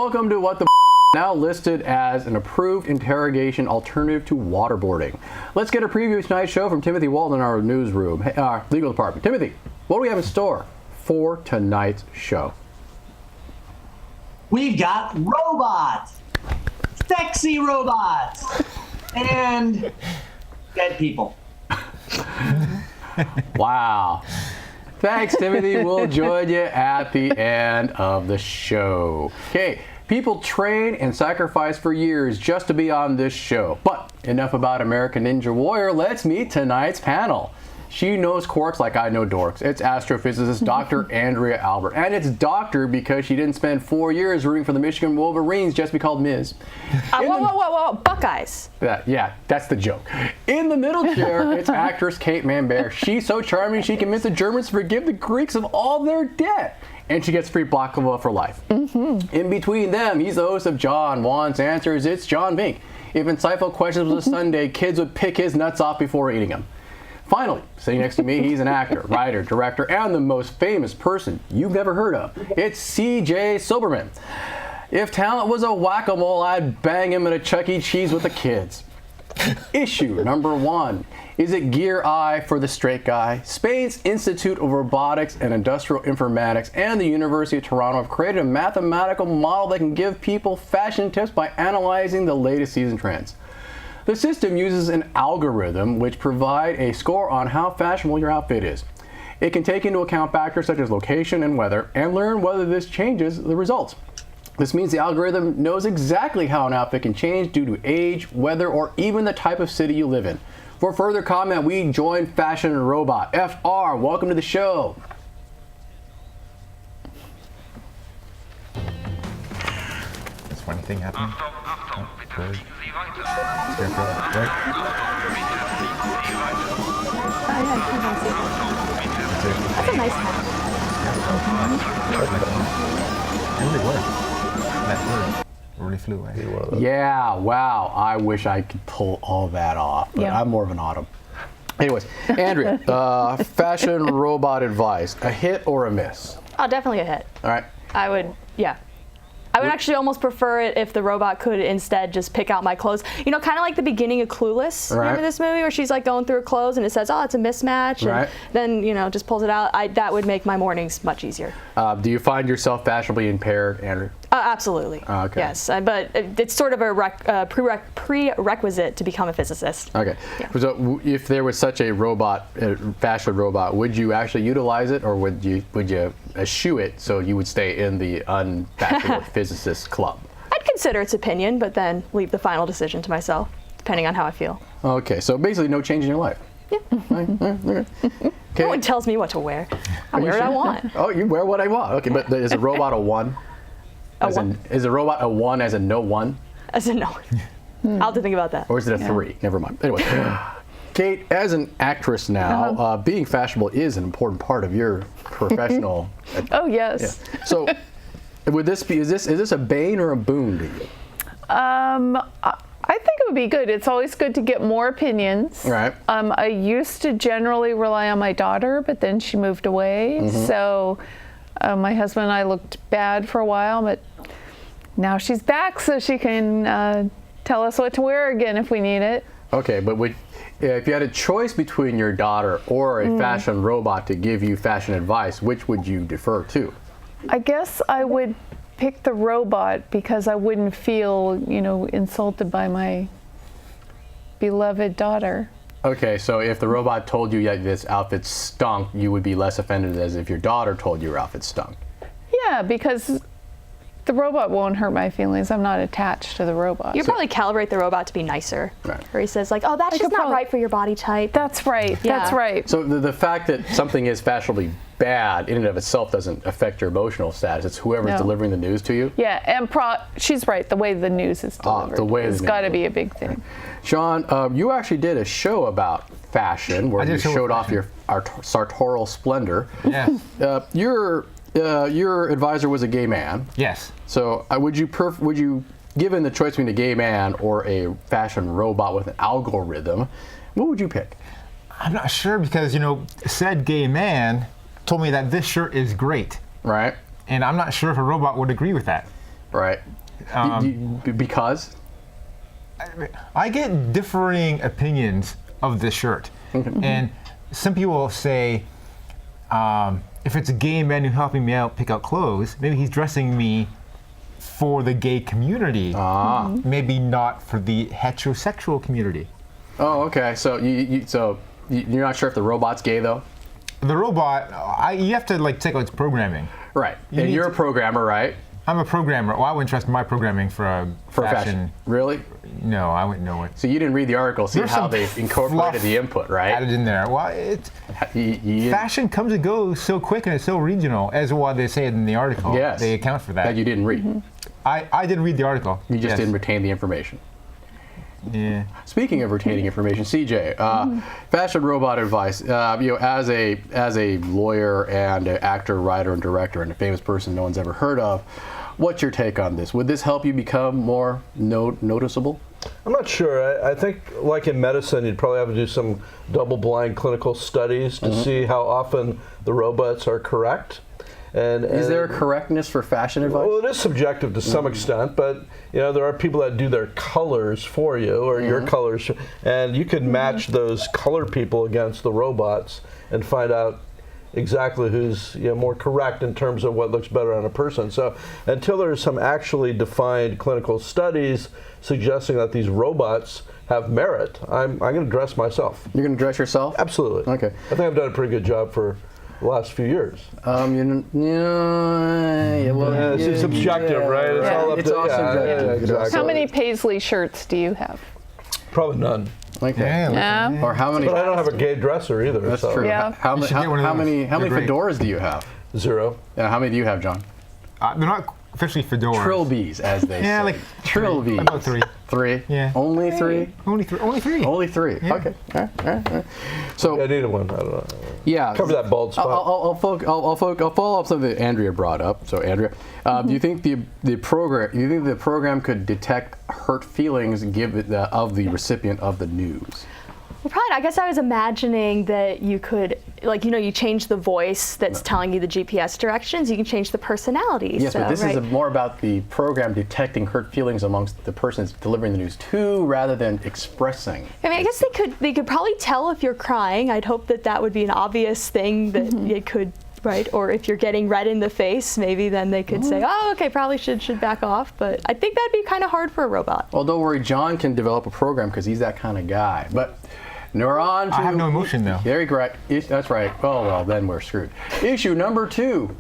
Welcome to What the now listed as an approved interrogation alternative to waterboarding. Let's get a preview of tonight's show from Timothy Walton in our newsroom, our legal department. Timothy, what do we have in store for tonight's show? We've got robots, sexy robots, and dead people. Wow. Thanks, Timothy. We'll join you at the end of the show. Okay, people train and sacrifice for years just to be on this show. But enough about American Ninja Warrior. Let's meet tonight's panel. She knows quarks like I know dorks. It's astrophysicist Dr. Andrea Albert. And it's doctor because she didn't spend 4 years rooting for the Michigan Wolverines just to be called Ms. Whoa, Buckeyes. Yeah, that's the joke. In the middle chair, it's actress Kate Manbear. She's so charming, she convinced the Germans to forgive the Greeks of all their debt. And she gets free baklava for life. In between them, he's the host of John Wants Answers. It's John Vink. If insightful questions was a Sunday, kids would pick his nuts off before eating them. Finally, sitting next to me, he's an actor, writer, director, and the most famous person you've never heard of. It's C.J. Silberman. If talent was a whack-a-mole, I'd bang him at a Chuck E. Cheese with the kids. Issue number 1. Is it gear I for the straight guy? Spain's Institute of Robotics and Industrial Informatics and the University of Toronto have created a mathematical model that can give people fashion tips by analyzing the latest season trends. The system uses an algorithm which provides a score on how fashionable your outfit is. It can take into account factors such as location and weather and learn whether this changes the results. This means the algorithm knows exactly how an outfit can change due to age, weather, or even the type of city you live in. For further comment, we join Fashion Robot. FR, welcome to the show. This funny thing happening. Right? That's a nice hat. It really worked. That really flew away. Yeah, wow. I wish I could pull all that off, but I'm more of an autumn. Anyways, Andrea, fashion robot advice, a hit or a miss? Oh, definitely a hit. All right. I would actually almost prefer it if the robot could instead just pick out my clothes. You know, kind of like the beginning of Clueless. Right. Remember this movie where she's like going through her clothes and it says, oh, it's a mismatch. Right. And then, you know, just pulls it out. That would make my mornings much easier. Do you find yourself fashionably impaired, Andrew? Absolutely. Okay. Yes, but it's sort of a prerequisite to become a physicist. Okay. Yeah. So if there was such a robot, fashion robot, would you actually utilize it, or would you eschew it so you would stay in the unfashionable physicist club? I'd consider its opinion, but then leave the final decision to myself, depending on how I feel. Okay. So basically, no change in your life. Yeah. Okay. No one tells me what to wear. I wear what I want. Oh, you wear what I want. Okay, but is a robot a 1? Is a robot a 1 as a no 1? As a no. I'll have to think about that. Or is it a 3? Never mind. Anyway, Kate, as an actress now, being fashionable is an important part of your professional. Oh yes. Yeah. So, would this be? Is this a bane or a boon to you? I think it would be good. It's always good to get more opinions. Right. I used to generally rely on my daughter, but then she moved away. So my husband and I looked bad for a while, but now she's back, so she can tell us what to wear again if we need it. Okay, but if you had a choice between your daughter or a fashion robot to give you fashion advice, which would you defer to? I guess I would pick the robot because I wouldn't feel, insulted by my beloved daughter. Okay, so if the robot told you that this outfit stunk, you would be less offended as if your daughter told you your outfit stunk. Yeah, because the robot won't hurt my feelings. I'm not attached to the robot. You probably calibrate the robot to be nicer. Right. Or he says like, oh, that's just not right for your body type. That's right. Yeah. That's right. So the fact that something is fashionably bad in and of itself doesn't affect your emotional status. It's whoever's delivering the news to you. Yeah, and she's right. The way the news is delivered. The way it's got to be a big thing. Sean, you actually did a show about fashion where you showed off your sartorial splendor. Yes. Your advisor was a gay man. Yes. So would you, given the choice between a gay man or a fashion robot with an algorithm, what would you pick? I'm not sure because, said gay man told me that this shirt is great. Right. And I'm not sure if a robot would agree with that. Right. Because? I get differing opinions of this shirt. And some people say, if it's a gay man who's helping me out pick out clothes, maybe he's dressing me for the gay community. Maybe not for the heterosexual community. Oh, okay. So you're not sure if the robot's gay though? The robot, you have to like take out its programming. Right. And you're a programmer, right? I'm a programmer. Well, I wouldn't trust my programming for fashion. Really? No, I wouldn't know it. So you didn't read the article, see how they incorporated the input, right? Added in there. Well, fashion comes and goes so quick and it's so regional, as what they say in the article. Yes. They account for that. That you didn't read. I did read the article. You just didn't retain the information. Yeah. Speaking of retaining information, CJ, fashion robot advice. As a lawyer and an actor, writer, and director, and a famous person no one's ever heard of, what's your take on this? Would this help you become more noticeable? I'm not sure. I think, like in medicine, you'd probably have to do some double-blind clinical studies to see how often the robots are correct. And is there a correctness for fashion advice? Well, it is subjective to some extent, but there are people that do their colors for you, or your colors, and you can match those color people against the robots and find out exactly who's more correct in terms of what looks better on a person. So until there's some actually defined clinical studies suggesting that these robots have merit, I'm going to dress myself. You're going to dress yourself? Absolutely. Okay. I think I've done a pretty good job for the last few years. It's subjective, right? It's all up it's to all subjective. exactly. How many Paisley shirts do you have? Probably none. Okay. Yeah. Or how many? But I don't have a gay dresser either. That's so. true. Yeah. How should get one of many those. They're great. fedoras do you have? 0. How many do you have, John? They're not officially fedoras. Trilbies, as they say. Yeah, like trilbies. about 3. 3? Yeah. Only 3? Only 3. Only 3. Only 3. Yeah. Okay. All right. So I needed one. I don't know. yeah, Cover that bald spot. I'll follow up something that Andrea brought up. So Andrea, do you think the program could detect hurt feelings of the recipient of the news? Well, probably. I guess I was imagining that you could, you change the voice that's telling you the GPS directions. You can change the personality. Yes, but this is more about the program detecting hurt feelings amongst the person that's delivering the news to, rather than expressing. I mean, I guess they could probably tell if you're crying. I'd hope that would be an obvious thing that it could. Right, or if you're getting red in the face, maybe then they could say, "Oh, okay, probably should back off." But I think that'd be kind of hard for a robot. Well, don't worry, John can develop a program because he's that kind of guy. But we're on to. I have no emotion though. Very correct. That's right. Oh well, then we're screwed. Issue number 2: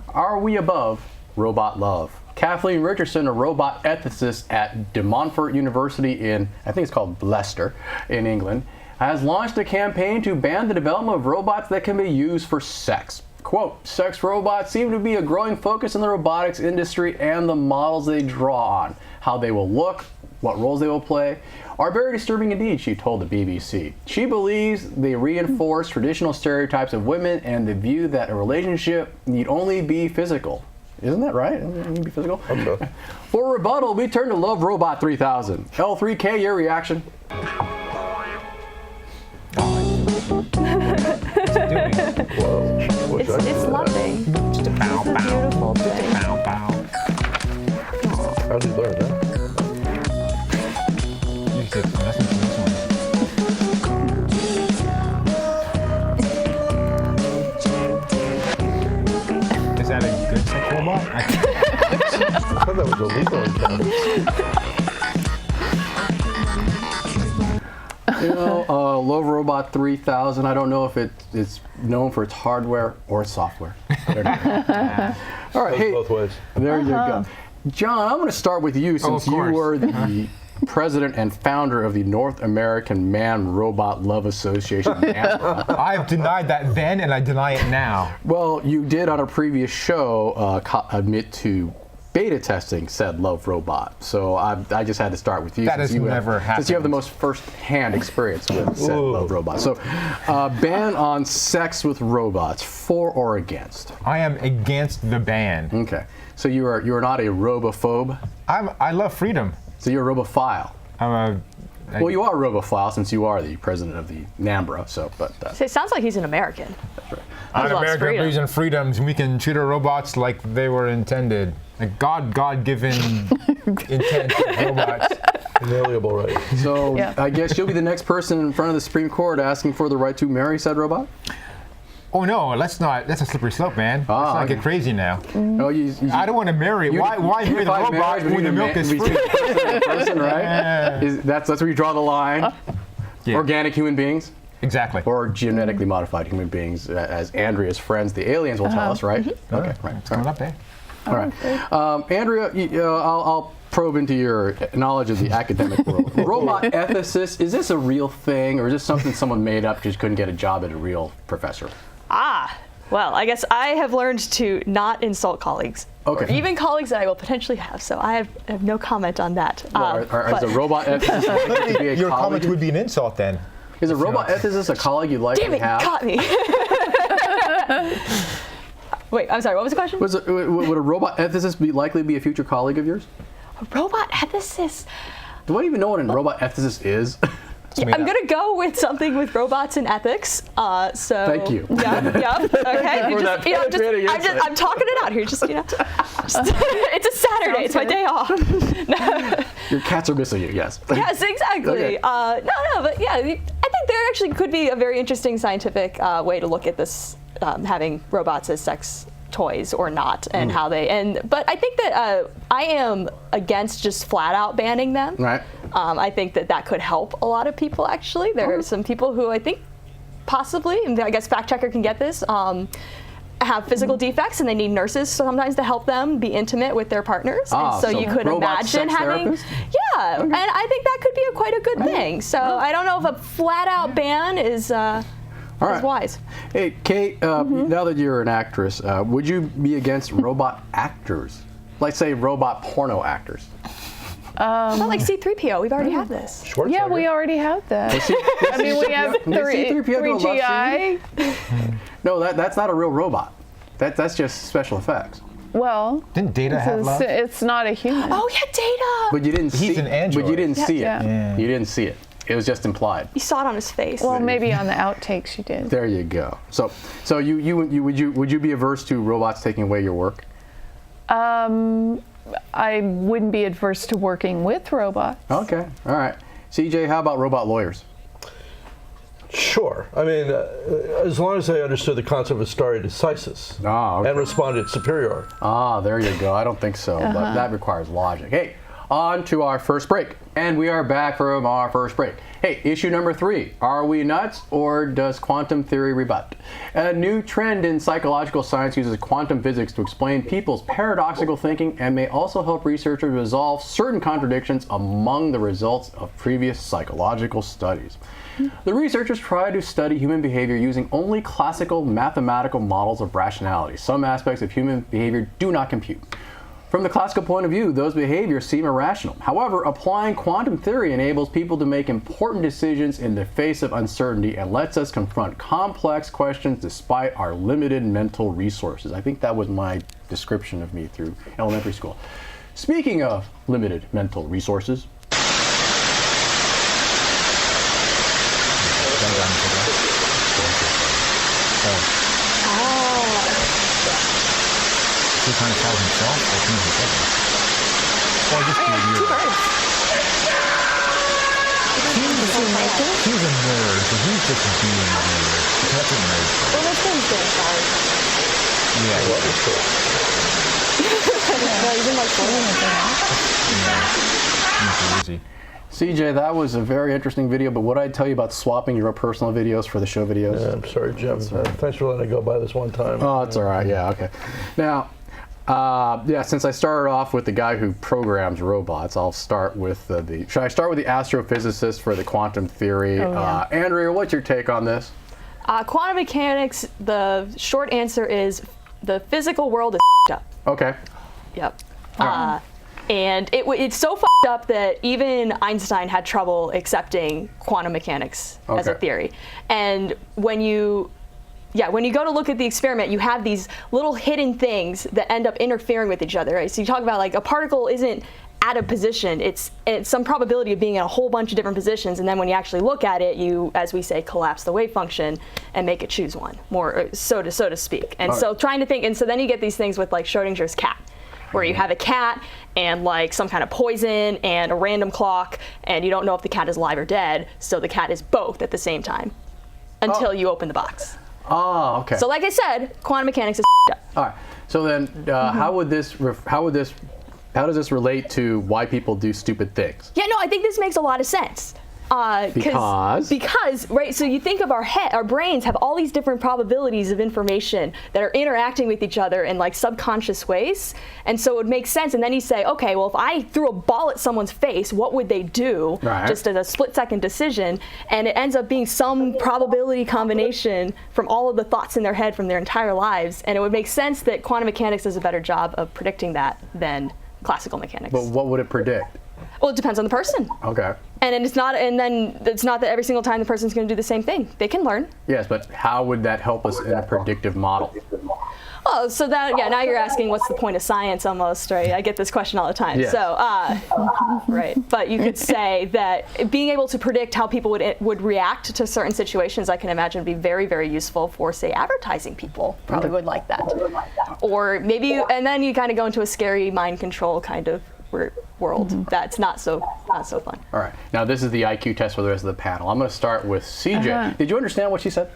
Are we above robot love? Kathleen Richardson, a robot ethicist at De Montfort University in, I think it's called Leicester, in England, has launched a campaign to ban the development of robots that can be used for sex. Quote, sex robots seem to be a growing focus in the robotics industry, and the models they draw on, how they will look, what roles they will play, are very disturbing indeed, she told the BBC. She believes they reinforce traditional stereotypes of women and the view that a relationship need only be physical. Isn't that right? It need to be physical? Okay. For rebuttal, we turn to Love Robot 3000. L3K, your reaction? Whoa. It's loving. It's a beautiful thing. How did you learn that? You can take lessons from this one. Is that a good sex robot? I thought that was illegal in Canada. Love Robot 3000, I don't know if it's known for its hardware or its software. All right, hey, Both ways. there you go. John, I'm going to start with you since you course. were the president and founder of the North American Man-Robot Love Association. I've denied that then, and I deny it now. Well, you did on a previous show admit to beta testing said Love Robot, so I just had to start with you. That has never happened. Since you have the most first-hand experience with said Love Robot. So, ban on sex with robots, for or against? I am against the ban. Okay, so you are not a robophobe. I love freedom. So you're a robophile. Well, you are a robophile since you are the president of the NAMBRA. So, but So it sounds like he's an American. that's right. I'm He loves American freedom. believes in freedoms, and we can treat our robots like they were intended. a God-given intent of robots. Inalienable right. So Yeah. I guess you'll be the next person in front of the Supreme Court asking for the right to marry said robot? Oh no, let's not. That's a slippery slope, man. Let's not okay. get crazy now. No, I don't want to marry. Why marry the robot when the milk is free? Person, right? That's where you draw the line. Yeah. Organic human beings Exactly. or genetically modified human beings, as Andrea's friends, the aliens, will tell us, right? Okay, right. It's coming up there. All right. Andrea, I'll probe into your knowledge of the academic world. Robot ethicist, is this a real thing, or is this something someone made up just couldn't get a job at a real professor? Well, I guess I have learned to not insult colleagues. Okay. Or even colleagues that I will potentially have, so I have no comment on that. Is a robot ethicist likely to be a Your colleague? comment would be an insult then. Is a robot ethicist a colleague you'd likely Damn it, have? you caught me. Wait, I'm sorry, what was the question? Would a robot ethicist likely be a future colleague of yours? A robot ethicist? Do I even know what a robot ethicist is? Yeah, I'm gonna go with something with robots and ethics. So Thank you. Yeah. Okay. for that penetrating insight. I'm talking it out here. It's a Saturday. It's my day off. Your cats are missing you. Yes. Yes, exactly. Okay. But yeah, I think there actually could be a very interesting scientific way to look at this, having robots as sex toys or not, and how they. But I think that I am against just flat out banning them. Right. I think that could help a lot of people. Actually, there are some people who I think possibly, and I guess fact checker can get this. Have physical defects and they need nurses sometimes to help them be intimate with their partners. And so you could robot imagine sex having, therapists? yeah, and I think that could be quite a good thing. So I don't know if a flat out ban is right. wise. Hey, Kate, now that you're an actress, would you be against robot actors? Like, say, robot porno actors? Not like C-3PO. We've already had this. Yeah, we already have that. I mean, we have C-3PO do a love 3GI. No, that's not a real robot. That's just special effects. Well, Didn't Data have love? it's not a human. Oh yeah, Data. But you didn't see. He's an android. But you didn't see it. Yeah. You didn't see it. It was just implied. You saw it on his face. Well, maybe on the outtakes you did. There you go. So would you be averse to robots taking away your work? I wouldn't be adverse to working with robots. Okay. All right. CJ, how about robot lawyers? Sure. I mean, as long as they understood the concept of stare decisis Okay. and responded superior. There you go. I don't think so, but that requires logic. Hey, on to our first break. And we are back from our first break. Hey, issue number 3. Are we nuts, or does quantum theory rebut? A new trend in psychological science uses quantum physics to explain people's paradoxical thinking and may also help researchers resolve certain contradictions among the results of previous psychological studies. The researchers try to study human behavior using only classical mathematical models of rationality. Some aspects of human behavior do not compute. From the classical point of view, those behaviors seem irrational. However, applying quantum theory enables people to make important decisions in the face of uncertainty and lets us confront complex questions despite our limited mental resources. I think that was my description of me through elementary school. Speaking of limited mental resources, He trying to solve himself or things himself? Or just be weird. He's a nerd, so he's just being weird. That's a nerd. Well, this one's getting sorry. Yeah. No, he's in my phone. CJ, that was a very interesting video, but what did I tell you about swapping your personal videos for the show videos? Yeah, I'm sorry, Jim. Thanks for letting it go by this one time. Oh, it's all right. Yeah, okay. Now, since I started off with the guy who programs robots, I'll start with should I start with the astrophysicist for the quantum theory? Oh, yeah. Andrea, what's your take on this? Quantum mechanics, the short answer is the physical world is up. Okay. Yep. And it's so up that even Einstein had trouble accepting quantum mechanics as a Okay. theory. And when you go to look at the experiment, you have these little hidden things that end up interfering with each other, right? So you talk about like a particle isn't at a position, it's some probability of being in a whole bunch of different positions, and then when you actually look at it, you, as we say, collapse the wave function and make it choose one, more so to speak. And so trying to think, and so then you get these things with like Schrodinger's cat, where you have a cat and like some kind of poison and a random clock, and you don't know if the cat is alive or dead, so the cat is both at the same time until you open the box. Oh, okay. So like I said, quantum mechanics is up. All right. So then, how does this relate to why people do stupid things? Yeah, no, I think this makes a lot of sense. Because right, so you think of our brains have all these different probabilities of information that are interacting with each other in like subconscious ways, and so it would make sense. And then you say, okay, well, if I threw a ball at someone's face, what would they do? Right. Just as a split-second decision, and it ends up being some probability combination from all of the thoughts in their head from their entire lives, and it would make sense that quantum mechanics does a better job of predicting that than classical mechanics. But what would it predict? Well, it depends on the person. Okay. And then it's not that every single time the person's going to do the same thing. They can learn. Yes, but how would that help us in a predictive model? Oh, so that, yeah, now you're asking what's the point of science almost, right? I get this question all the time. Yes. So, right. But you could say that being able to predict how people would react to certain situations, I can imagine be very, very useful for, say, advertising people. Probably would like that. Or maybe, and then you kind of go into a scary mind control kind of world. That's not so fun. All right. Now this is the IQ test for the rest of the panel. I'm going to start with CJ. Did you understand what she said?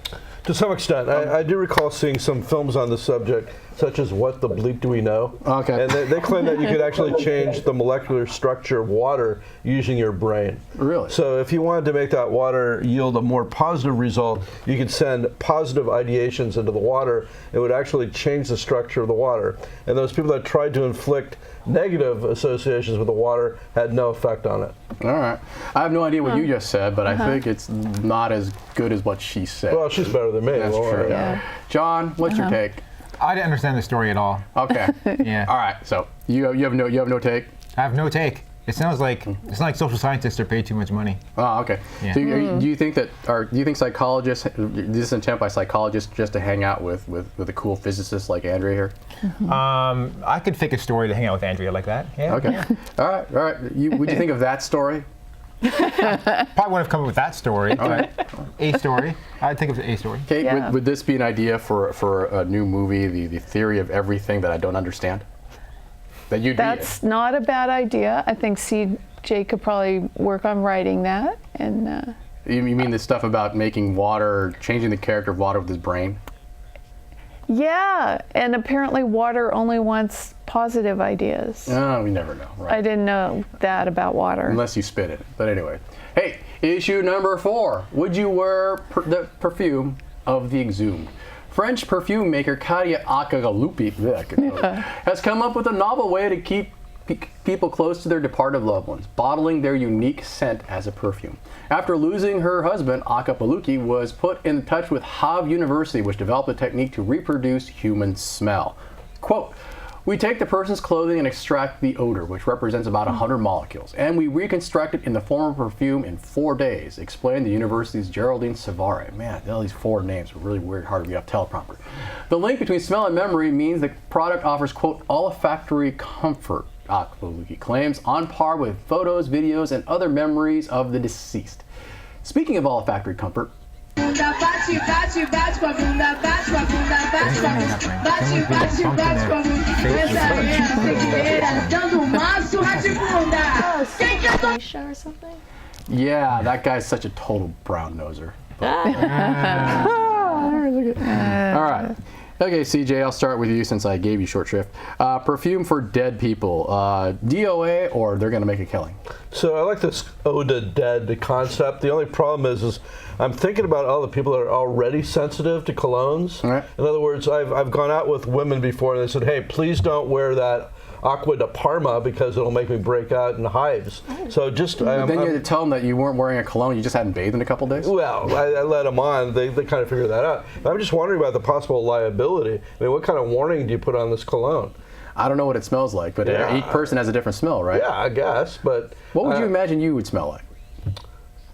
To some extent. I do recall seeing some films on the subject, such as What the Bleep Do We Know? Okay. And they claim that you could actually change the molecular structure of water using your brain. Really? So if you wanted to make that water yield a more positive result, you could send positive ideations into the water. It would actually change the structure of the water. And those people that tried to inflict negative associations with the water had no effect on it. All right. I have no idea what you just said, but I think it's not as good as what she said. Well, she's better than me. That's true. Yeah. John, what's your take? I didn't understand the story at all. Okay. Yeah. All right. So you have no take. I have no take. It sounds like it's not like social scientists are paid too much money. Oh, okay. Yeah. So do you think psychologists, this is an attempt by psychologists just to hang out with a cool physicist like Andrea here? I could fake a story to hang out with Andrea like that. Yeah. Okay. All right. Would you think of that story? Probably wouldn't have come up with that story, but a story. I'd think of a story. Kate, Yeah. would this be an idea for a new movie, the theory of everything that I don't understand? That you'd That's not a bad idea. I think CJ could probably work on writing that. And You mean the stuff about making water, changing the character of water with his brain? yeah, and apparently water only wants positive ideas. Oh, we never know, right? I didn't know that about water. Unless you spit it. But anyway. Hey, issue number 4. Would you wear the perfume of the exhumed? French perfume maker Katia Akagalupi has come up with a novel way to keep people close to their departed loved ones, bottling their unique scent as a perfume. After losing her husband, Akapaluki was put in touch with Havre University, which developed a technique to reproduce human smell. Quote, "We take the person's clothing and extract the odor, which represents about 100 molecules, and we reconstruct it in the form of perfume in 4 days," explained the university's Geraldine Savare. Man, all these 4 names are really weird, hard to read off teleprompter. The link between smell and memory means the product offers, quote, olfactory comfort, Akapaluki claims, on par with photos, videos, and other memories of the deceased. Speaking of olfactory comfort, Or something? yeah, that guy's such a total brown noser. All right. Okay, CJ, I'll start with you since I gave you short shrift. Perfume for dead people. DOA, or they're going to make a killing? So I like this ode to dead concept. The only problem is I'm thinking about all the people that are already sensitive to colognes. Right. In other words, I've gone out with women before and they said, hey, please don't wear that Aqua de Parma because it'll make me break out in hives. So just But then you had to tell them that you weren't wearing a cologne, you just hadn't bathed in a couple days? well, I let them on. They kind of figured that out. But I'm just wondering about the possible liability. I mean, what kind of warning do you put on this cologne? I don't know what it smells like, but Yeah. each person has a different smell, right? Yeah, I guess, but What would you imagine you would smell like?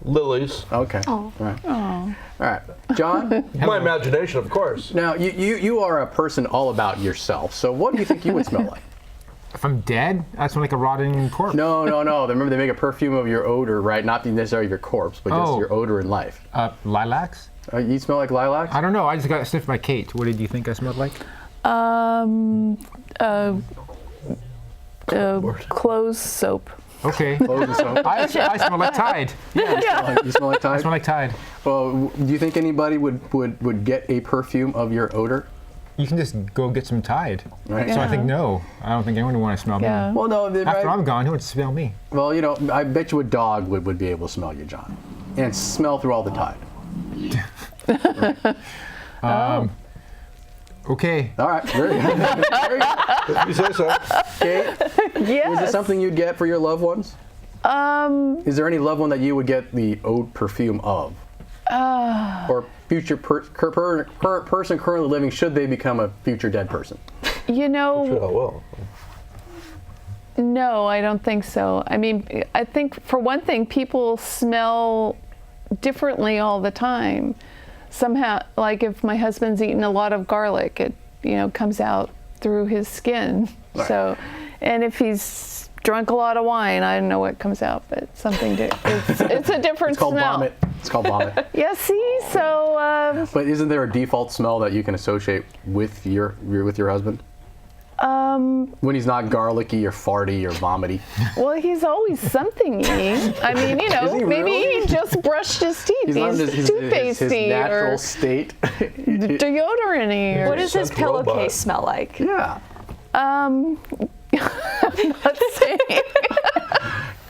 lilies. Okay. Right. All right. John? My imagination, of course. Now, you are a person all about yourself, so what do you think you would smell like? If I'm dead, that's like a rotting corpse. No. Remember, they make a perfume of your odor, right? Not necessarily your corpse, but just Oh. your odor in life. Lilacs? You smell like lilacs? I don't know. I just got sniffed by Kate. What did you think I smelled like? Clothes soap. Okay. Clothes and soap. I smell like Tide. Yeah. You smell like Tide? I smell like Tide. Well, do you think anybody would get a perfume of your odor? You can just go get some Tide. Right. So I think no. I don't think anyone would want to smell Yeah. me. Well, no. After I'm gone, who would smell me? Well, I bet you a dog would be able to smell you, John, and smell through all the Tide. Okay. All right. Very good. Very good. You say so. Kate, Yes. is this something you'd get for your loved ones? Is there any loved one that you would get the oud perfume of? Or future current person currently living, should they become a future dead person? You know, Oh, well. no, I don't think so. I mean, I think for one thing, people smell differently all the time. Somehow, like if my husband's eaten a lot of garlic, it comes out through his skin. Right. So, and if he's drunk a lot of wine, I don't know what comes out, but something it's a different It's called smell. vomit. It's called vomit. Yeah, see, so But isn't there a default smell that you can associate with your husband? When he's not garlicky or farty or vomity. well, he's always something. I mean, Is he maybe really? he just brushed his teeth. He's not in his toothpastey natural or state. deodorant or What does his Central robot. pillowcase smell like? Yeah. not saying.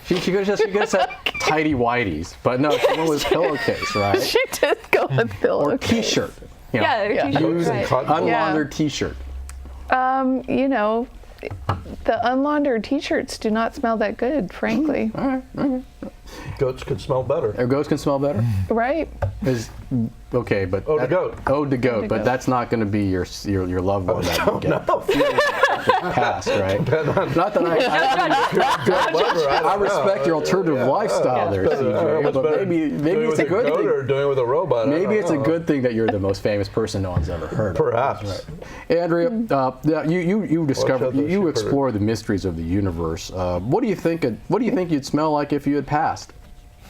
She could have said tidy whities, but no, she went with pillowcase, right? She did go with Or pillowcase. t-shirt. Yeah, t-shirt, Used right. unlaundered t-shirt. The unlaundered t-shirts do not smell that good, frankly. Goats could smell better. Or goats can smell better. Right? Okay, but Ode to goat. Ode to goat, but goat. that's not going to be your loved one that you get. Passed, right? Not that I respect your alternative lifestyle there, CJ, but maybe it's a good thing. Or doing it with a robot. Maybe it's a good thing that you're the most famous person no one's ever heard of. Perhaps. Right. Andrea, you discovered, those you sheep explore the mysteries of the universe. What do you think you'd smell like if you had passed?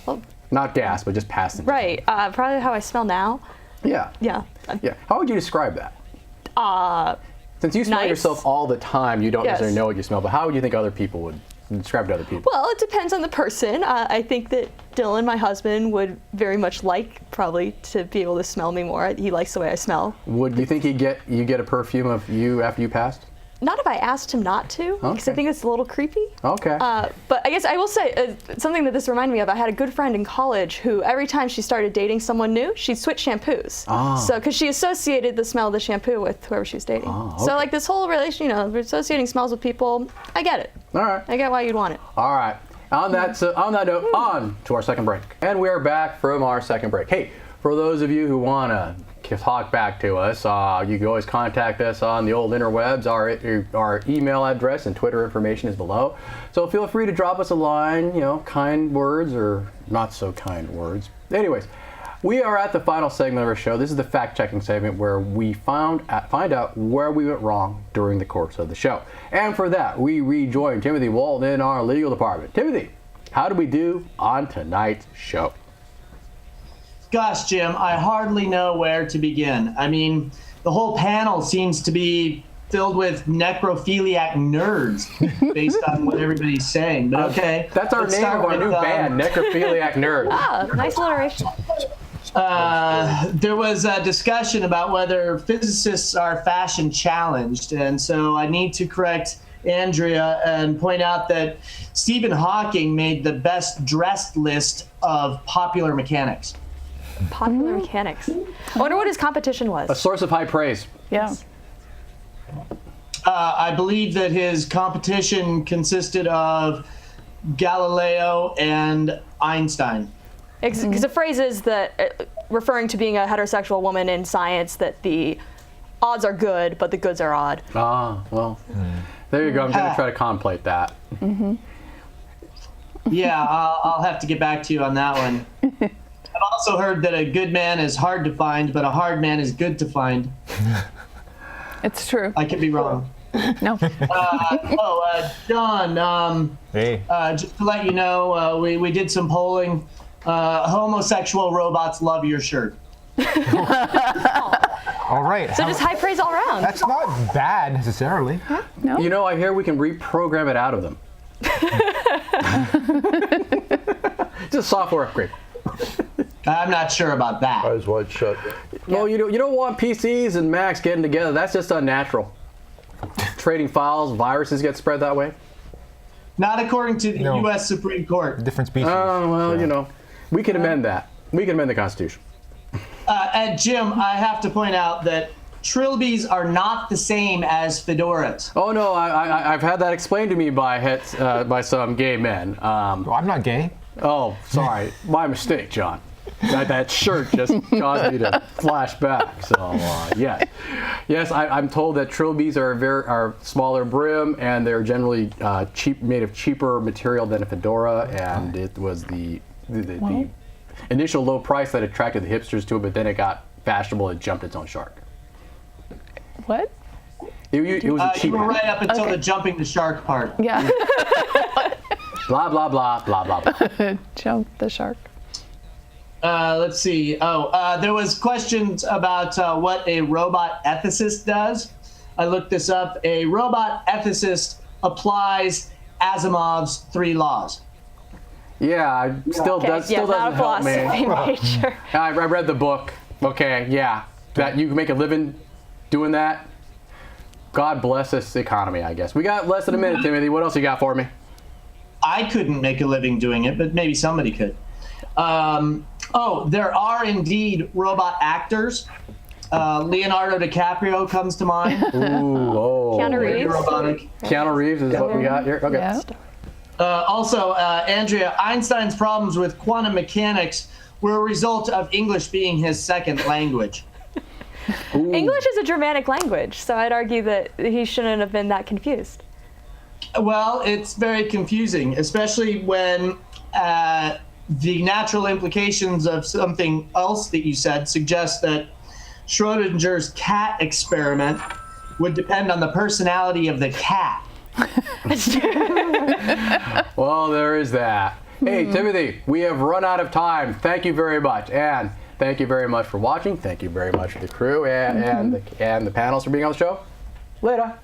Well, Not gas, but just passed. right. Probably how I smell now. Yeah. Yeah. Yeah. How would you describe that? Since you smell Nice. yourself all the time, you don't Yes. necessarily know what you smell, but how would you think other people would describe to other people? Well, it depends on the person. I think that Dylan, my husband, would very much like probably to be able to smell me more. He likes the way I smell. Would you think you get a perfume of you after you passed? Not if I asked him not to, because I Okay. think it's a little creepy. Okay. But I guess I will say something that this reminded me of. I had a good friend in college who every time she started dating someone new, she'd switch shampoos. So because she associated the smell of the shampoo with whoever she was dating. okay. So like this whole relation, associating smells with people, I get it. All right. I get why you'd want it. All right. On that note, on to our second break. And we are back from our second break. Hey, for those of you who want to talk back to us, you can always contact us on the old interwebs. Our email address and Twitter information is below. So feel free to drop us a line, kind words or not so kind words. Anyways, we are at the final segment of our show. This is the fact-checking segment where we find out where we went wrong during the course of the show. And for that, we rejoin Timothy Walton in our legal department. Timothy, how did we do on tonight's show? Gosh, Jim, I hardly know where to begin. I mean, the whole panel seems to be filled with necrophiliac nerds based on what everybody's saying. But okay. That's our let's name start of our with, new band, Necrophiliac Nerds. Nice alliteration. There was a discussion about whether physicists are fashion challenged. And so I need to correct Andrea and point out that Stephen Hawking made the best dressed list of popular mechanics. Popular mechanics. I wonder what his competition was. A source of high praise. Yeah. I believe that his competition consisted of Galileo and Einstein. Because the phrase is that referring to being a heterosexual woman in science, that the odds are good, but the goods are odd. Ah, well, there you go. I'm going to try to contemplate that. Yeah, I'll have to get back to you on that one. I've also heard that a good man is hard to find, but a hard man is good to find. It's true. I could be wrong. No. John, Hey. just to let you know, we did some polling. Homosexual robots love your shirt. All right. So just high praise all around. That's not bad necessarily. No. You know, I hear we can reprogram it out of them. Just software upgrade. I'm not sure about that. Eyes wide shut. Well, you don't want PCs and Macs getting together. That's just unnatural. Trading files, viruses get spread that way. Not according to the No. U.S. Supreme Court. Different species. Oh, well, So- you know, we can amend that. We can amend the Constitution. And Jim, I have to point out that trilbies are not the same as fedoras. Oh no, I've had that explained to me by some gay men. Well, I'm not gay. Oh, sorry, my mistake, John. That shirt just caused me to flash back. So yes, I'm told that trilbies are smaller brim and they're generally made of cheaper material than a fedora, and it was the initial low price that attracted the hipsters to it, but then it got fashionable and jumped its own shark. What? It was a cheap. You were right up until the jumping the shark part. Yeah. Blah blah blah blah blah blah. Jump the shark. Let's see. There was questions about what a robot ethicist does. I looked this up. A robot ethicist applies Asimov's 3 laws. Yeah, still Okay, doesn't not a help me. philosophy major. I read the book. Okay, yeah, that you can make a living doing that. God bless this economy, I guess. We got less than a minute, Timothy. What else you got for me? I couldn't make a living doing it, but maybe somebody could. There are indeed robot actors. Leonardo DiCaprio comes to mind. Ooh, oh. Keanu Very Reeves. robotic. Keanu Reeves is what we got here. Okay. Yeah. Also, Andrea, Einstein's problems with quantum mechanics were a result of English being his second language. English is a Germanic language, so I'd argue that he shouldn't have been that confused. Well, it's very confusing, especially when the natural implications of something else that you said suggest that Schrodinger's cat experiment would depend on the personality of the cat. Well, there is that. Hey, Timothy, we have run out of time. Thank you very much. And thank you very much for watching. Thank you very much for the crew and the panels for being on the show. Later.